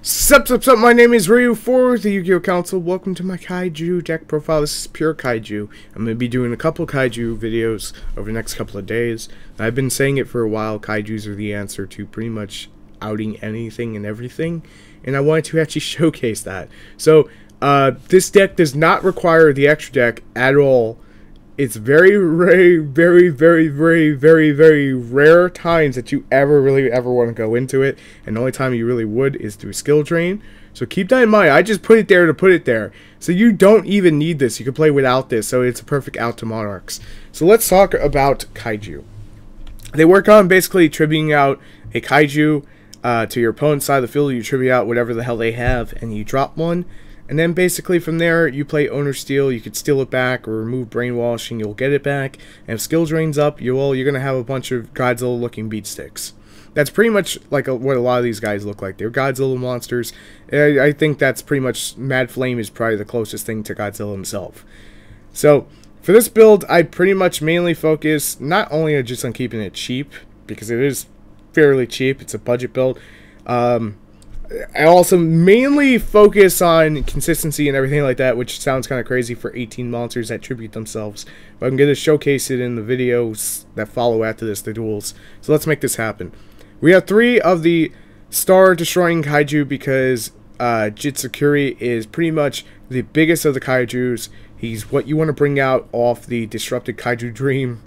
Sup, my name is Ryu for the Yu-Gi-Oh! Council. Welcome to my Kaiju deck profile. This is pure Kaiju. I'm going to be doing a couple Kaiju videos over the next couple of days. I've been saying it for a while, Kaijus are the answer to pretty much outing anything and everything, and I wanted to actually showcase that. So, this deck does not require the extra deck at all. It's very rare times that you ever want to go into it, and the only time you really would is through skill drain. So keep that in mind. I just put it there to put it there. So you don't even need this. You can play without this, so it's a perfect out to Monarchs. So let's talk about Kaiju. They work on basically tributing out a Kaiju to your opponent's side of the field. You tribute out whatever the hell they have, and you drop one. And then basically from there, you play Owner Steal. You could steal it back or remove Brainwashing. You'll get it back. And if skill drains up, you're going to have a bunch of Godzilla-looking beat sticks. That's pretty much like what a lot of these guys look like. They're Godzilla monsters. I think that's pretty much... Mad Flame is probably the closest thing to Godzilla himself. So, for this build, I pretty much mainly focus not only just on keeping it cheap, because it is fairly cheap. It's a budget build. I also mainly focus on consistency and everything like that, which sounds kind of crazy for 18 monsters that tribute themselves. But I'm going to showcase it in the videos that follow after this, the duels. So let's make this happen. We have 3 of the star-destroying Kaiju because Jitsukuri is pretty much the biggest of the Kaijus. He's what you want to bring out off the Disrupted Kaiju Dream.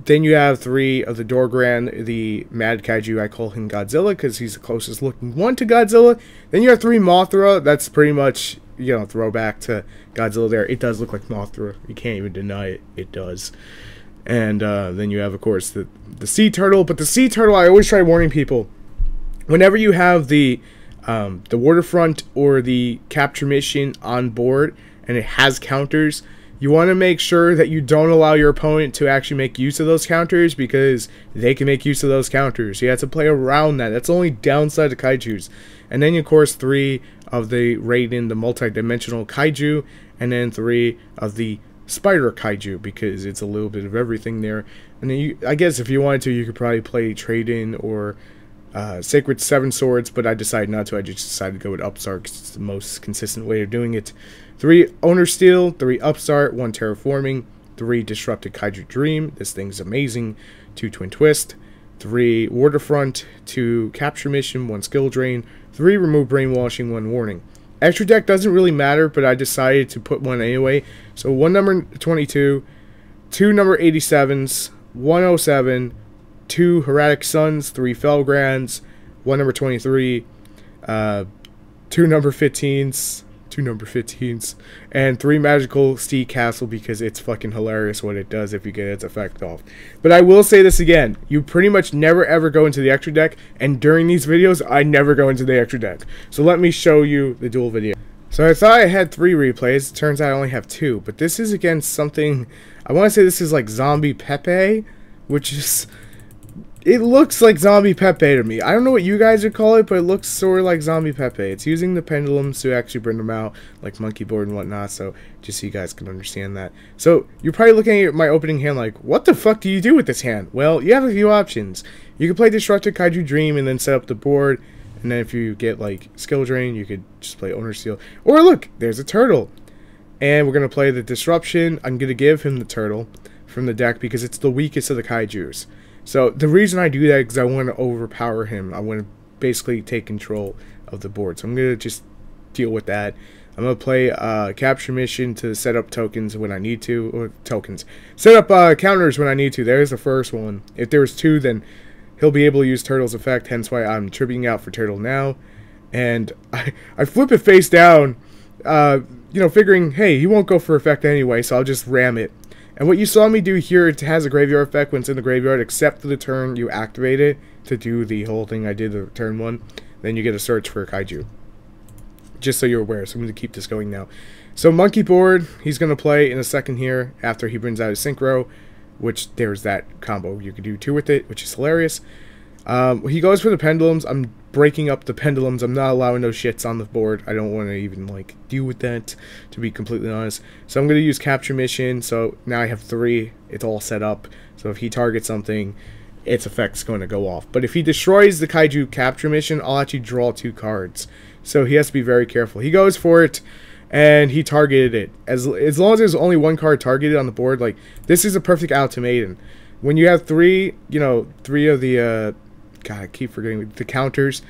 Then you have 3 of the Dorgran, the Mad Kaiju. I call him Godzilla because he's the closest looking one to Godzilla. Then you have 3 Mothra. That's pretty much, you know, throwback to Godzilla there. It does look like Mothra. You can't even deny it. It does. And then you have, of course, the Sea Turtle. But the Sea Turtle, I always try warning people. Whenever you have the Waterfront or the Capture Mission on board and it has counters, you want to make sure that you don't allow your opponent to actually make use of those counters because they can make use of those counters. You have to play around that. That's the only downside to Kaijus. And then, of course, 3 of the Raiden, the multi-dimensional Kaiju, and then 3 of the Spider Kaiju because it's a little bit of everything there. And then, I guess if you wanted to, you could probably play Trade-In or Sacred 7 Swords, but I decided not to. I just decided to go with Upstart because it's the most consistent way of doing it. 3 Owner Steal, 3 Upstart, 1 Terraforming, 3 Disrupted Kaiju Dream. This thing's amazing. 2 Twin Twist, 3 Waterfront, 2 Capture Mission, 1 Skill Drain, 3 Remove Brainwashing, 1 Warning. Extra deck doesn't really matter, but I decided to put one anyway. So 1 number 22, 2 number 87s, 107, 2 Heretic Suns, 3 Felgrands, 1 number 23, 2 number 15s, and 3 Magical Steed Castle because it's fucking hilarious what it does if you get its effect off. But I will say this again, you pretty much never ever go into the extra deck, and during these videos I never go into the extra deck. So let me show you the duel video. So I thought I had 3 replays, it turns out I only have 2, but this is against something, I want to say this is like Zombie Pepe, which is... It looks like Zombie Pepe to me. I don't know what you guys would call it, but it looks sort of like Zombie Pepe. It's using the pendulums to actually bring them out, like Monkey Board and whatnot, so just so you guys can understand that. So, you're probably looking at my opening hand like, what the fuck do you do with this hand? Well, you have a few options. You can play Disrupted Kaiju Dream and then set up the board, and then if you get, like, Skill Drain, you could just play Owner Steal. Or look, there's a turtle. And we're going to play the Disruption. I'm going to give him the turtle from the deck because it's the weakest of the Kaijus. So, the reason I do that is because I want to overpower him. I want to basically take control of the board. So, I'm going to just deal with that. I'm going to play Capture Mission to set up tokens when I need to. Or tokens. Set up counters when I need to. There's the first one. If there's 2, then he'll be able to use Turtle's effect. Hence why I'm tributing out for Turtle now. And I flip it face down. You know, figuring, hey, he won't go for effect anyway. So, I'll just ram it. And what you saw me do here, it has a graveyard effect when it's in the graveyard, except for the turn you activate it to do the whole thing I did the turn 1. Then you get a search for a Kaiju. Just so you're aware, so I'm going to keep this going now. So Monkey Board, he's going to play in a second here after he brings out his Synchro, which there's that combo. You could do 2 with it, which is hilarious. He goes for the pendulums. I'm breaking up the pendulums. I'm not allowing those shits on the board. I don't want to even like deal with that, to be completely honest. So I'm going to use Capture Mission. So now I have 3. It's all set up. So if he targets something, its effect's going to go off. But if he destroys the Kaiju capture mission, I'll actually draw 2 cards. So he has to be very careful. He goes for it, and he targeted it. As long as there's only 1 card targeted on the board, like, this is a perfect ultimatum. When you have 3, you know, 3 of the, God, I keep forgetting the counters.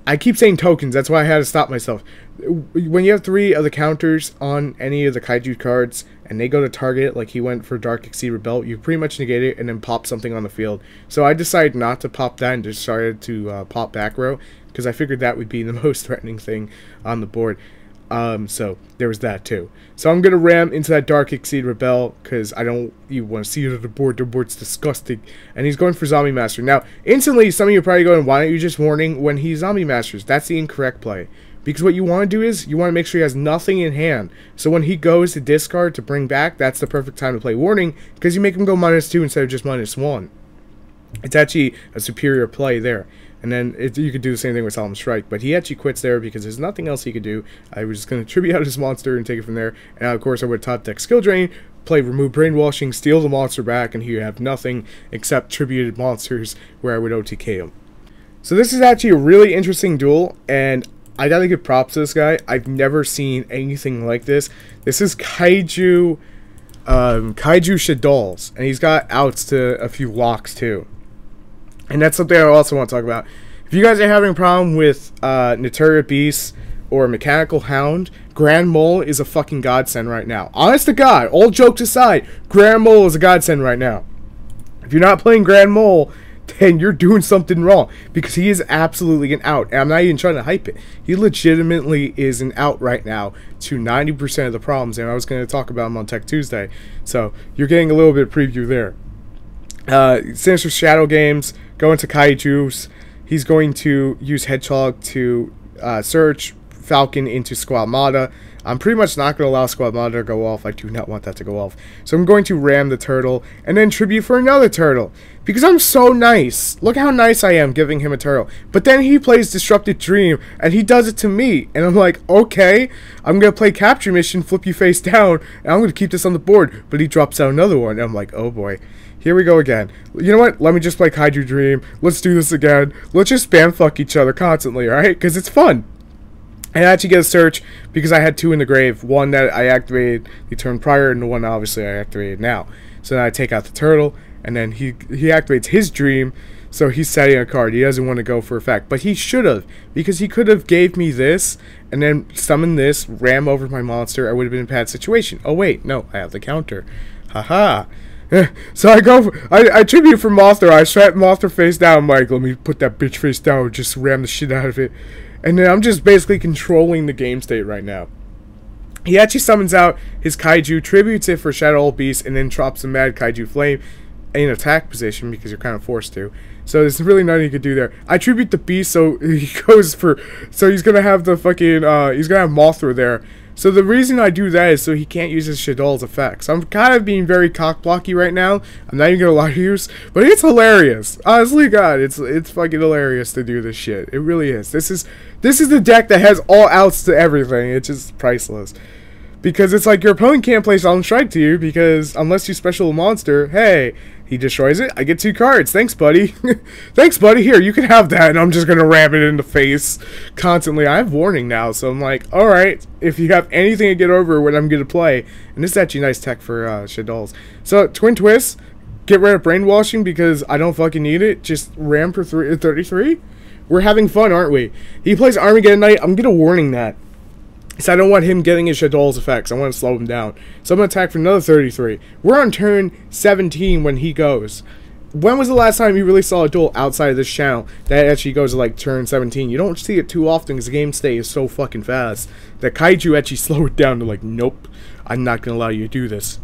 I keep saying tokens, that's why I had to stop myself. When you have 3 of the counters on any of the Kaiju cards, and they go to target it, like he went for Dark Exceed Rebel, you pretty much negate it and then pop something on the field. So I decided not to pop that and just started to pop back row, because I figured that would be the most threatening thing on the board. So there was that too. So I'm going to ram into that Dark Exceed Rebel, because I don't even want to see it on the board. The board's disgusting. And he's going for Zombie Master. Now, instantly, some of you are probably going, why don't you just warning when he Zombie Masters? That's the incorrect play. Because what you want to do is, you want to make sure he has nothing in hand. So when he goes to discard to bring back, that's the perfect time to play warning, because you make him go -2 instead of just -1. It's actually a superior play there. And then you could do the same thing with Solemn Strike. But he actually quits there because there's nothing else he could do. I was just going to tribute out his monster and take it from there. And of course I would top deck Skill Drain, play Remove Brainwashing, steal the monster back, and he would have nothing except tributed monsters where I would OTK him. So this is actually a really interesting duel, and I gotta give props to this guy. I've never seen anything like this. This is Kaiju Shaddolls, and he's got outs to a few locks too. And that's something I also want to talk about. If you guys are having a problem with Naturia Beast or Mechanical Hound, Grand Mole is a fucking godsend right now. Honest to God, all jokes aside, Grand Mole is a godsend right now. If you're not playing Grand Mole, then you're doing something wrong, because he is absolutely an out. And I'm not even trying to hype it. He legitimately is an out right now to 90% of the problems, and I was going to talk about him on Tech Tuesday. So you're getting a little bit of preview there. Sinister Shadow Games, go into Kaijus. He's going to use Hedgehog to search Falcon into Squamata. I'm pretty much not going to allow Squamata to go off. I do not want that to go off. So I'm going to ram the turtle and then tribute for another turtle, because I'm so nice. Look how nice I am giving him a turtle. But then he plays Disrupted Dream and he does it to me. And I'm like, okay, I'm going to play Capture Mission, flip you face down, and I'm going to keep this on the board. But he drops out another one. And I'm like, oh boy. Here we go again. You know what? Let me just play Kaiju Dream. Let's do this again. Let's just spam fuck each other constantly, alright? Because it's fun. And I actually get a search because I had 2 in the grave. One that I activated the turn prior, and the one obviously I activated now. So then I take out the turtle, and then he activates his dream. So he's setting a card. He doesn't want to go for effect. But he should have, because he could have gave me this, and then summoned this, ram over my monster. I would have been in a bad situation. Oh wait, no, I have the counter. Haha. So I go for, I tribute for Mothra. I strap Mothra face down. I'm like, let me put that bitch face down, just ram the shit out of it. And then I'm just basically controlling the game state right now. He actually summons out his Kaiju, tributes it for Shadow Beast, and then drops a Mad Kaiju Flame in attack position, because you're kind of forced to. So there's really nothing you could do there. I tribute the Beast, so he goes for, so he's gonna have the fucking he's gonna have Mothra there. So the reason I do that is so he can't use his Shaddolls effects. I'm kind of being very cock-blocky right now. I'm not even gonna lie to you, but it's hilarious. Honestly, God, it's fucking hilarious to do this shit. It really is. This is the deck that has all outs to everything. It's just priceless. Because it's like your opponent can't play Solemn Strike to you, because unless you special a monster, hey, he destroys it, I get 2 cards. Thanks, buddy. Thanks, buddy. Here, you can have that, and I'm just going to ram it in the face constantly. I have warning now, so I'm like, alright, if you have anything to get over what I'm going to play, and this is actually nice tech for Shaddolls. So, Twin Twist, get rid of Brainwashing because I don't fucking need it. Just ram for 33? We're having fun, aren't we? He plays Armageddon Knight. I'm going to warning that. So I don't want him getting his Shaddolls effects. I want to slow him down. So I'm going to attack for another 33. We're on turn 17 when he goes. When was the last time you really saw a duel outside of this channel that actually goes to like turn 17? You don't see it too often because the game state is so fucking fast that Kaiju actually slow it down to like, nope, I'm not going to allow you to do this.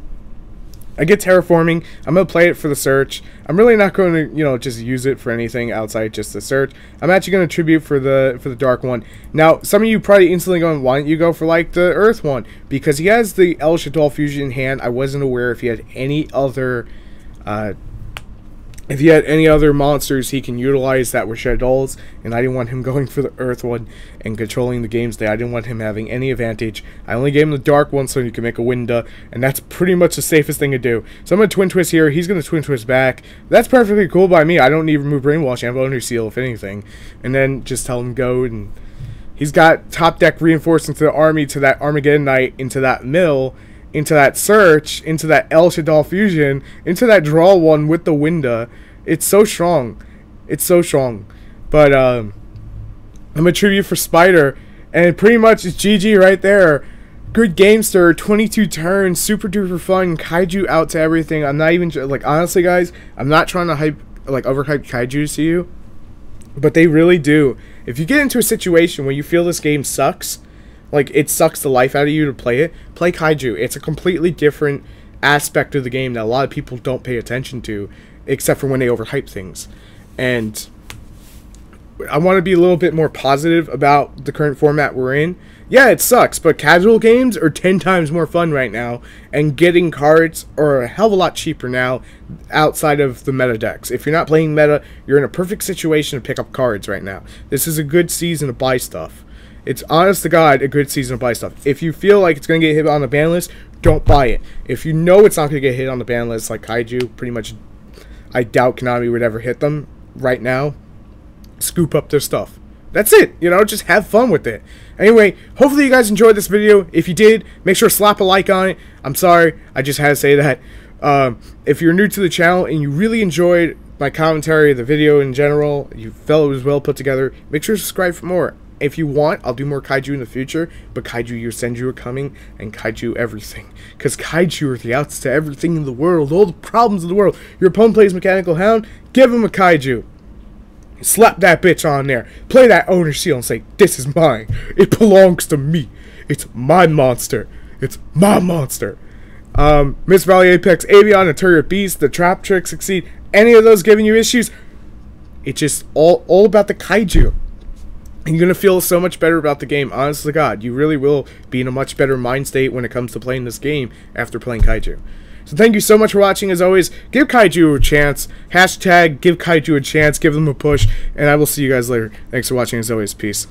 I get Terraforming. I'm going to play it for the search. I'm really not going to, you know, just use it for anything outside just the search. I'm actually going to tribute for the dark one. Now, some of you probably instantly going, why don't you go for like the earth one? Because he has the El Shaddol fusion in hand. I wasn't aware if he had any other If he had any other monsters he can utilize that were Shadows, and I didn't want him going for the Earth one and controlling the games there. I didn't want him having any advantage. I only gave him the Dark one so you can make a Winda, and that's pretty much the safest thing to do. So I'm going to Twin Twist here. He's going to Twin Twist back. That's perfectly cool by me. I don't need to remove Brainwash. I have Under Seal, if anything. And then just tell him go, and he's got top deck reinforced into the army, to that Armageddon Knight, into that mill, into that search, into that El Shaddai fusion, into that draw one with the Winda. It's so strong. It's so strong. But I'm a tribute for Spider, and pretty much it's GG right there. Good gamester, 22 turns, super duper fun, Kaiju out to everything. I'm not even, like, honestly guys, I'm not trying to overhype Kaijus to you, but they really do. If you get into a situation where you feel this game sucks, like it sucks the life out of you to play it, play Kaiju. It's a completely different aspect of the game that a lot of people don't pay attention to, except for when they overhype things. And I want to be a little bit more positive about the current format we're in. Yeah, it sucks, but casual games are 10 times more fun right now, and getting cards are a hell of a lot cheaper now outside of the meta decks. If you're not playing meta, you're in a perfect situation to pick up cards right now. This is a good season to buy stuff. It's, honest to God, a good season to buy stuff. If you feel like it's going to get hit on the ban list, don't buy it. If you know it's not going to get hit on the ban list, like Kaiju, pretty much, I doubt Konami would ever hit them right now, scoop up their stuff. That's it, you know, just have fun with it. Anyway, hopefully you guys enjoyed this video. If you did, make sure to slap a like on it. I'm sorry, I just had to say that. If you're new to the channel and you really enjoyed my commentary, the video in general, you felt it was well put together, make sure to subscribe for more. If you want, I'll do more Kaiju in the future, but Kaiju Your Senju are coming, and Kaiju everything. Because Kaiju are the outs to everything in the world, all the problems in the world. Your opponent plays Mechanical Hound, give him a Kaiju. Slap that bitch on there. Play that owner seal and say, this is mine. It belongs to me. It's my monster. It's my monster. Miss Valley Apex, Avion, and Turret Beast, the Trap Trick Succeed, any of those giving you issues, it's just all about the Kaiju. And you're going to feel so much better about the game. Honest to God, you really will be in a much better mind state when it comes to playing this game after playing Kaiju. So thank you so much for watching. As always, give Kaiju a chance. Hashtag give Kaiju a chance. Give them a push. And I will see you guys later. Thanks for watching. As always, peace.